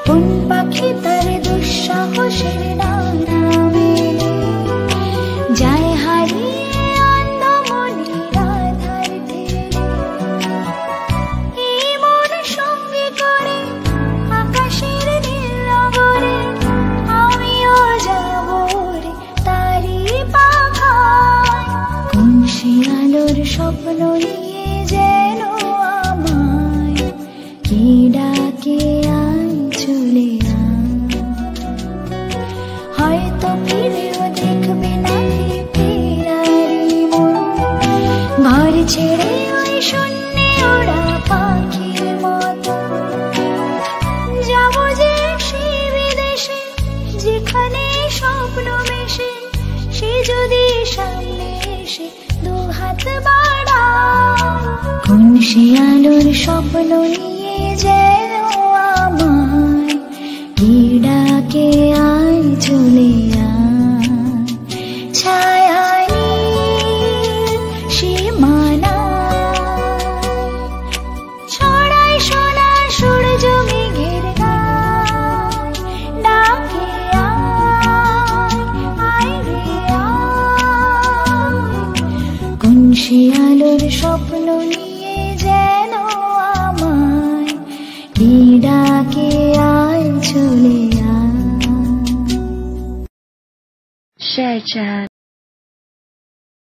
কোন পাখি তার দুঃসাহসের ডানা মেলে যায় হারিয়ে অন্ধ মনের আধার ঠেলে। এই মন সঙ্গে করে আকাশের নীল নগরে আমিও যাব রে তারি পাখায়। কোন সে আলোর স্বপ্ন নিয়ে যেন আমায় কে ডাকে আয় চলে আয়। হয়তো ফিরেও দেখবে না ফেরারি মন ঘর ছেড়ে ওই শূন্যে ওরা পাখির মতো। যাবো যে সেই বিদেশে যেখানে স্বপ্ন মেশে সে যদি সামনে এসে দু হাত বাড়ায়। কোন সে আলোর স্বপ্ন নিয়ে যেন আমায় কে ডাকে আয় চলে আয়। ছায়া নীল সীমানায় ছড়ায় সোনা সূর্য মেঘের গায় ডাকে আয় আয় রে আয়। কোন সে আলোর স্বপ্ন নিয়ে যেন আমায় কে ডাকে আয় চলে আয়। Share chat.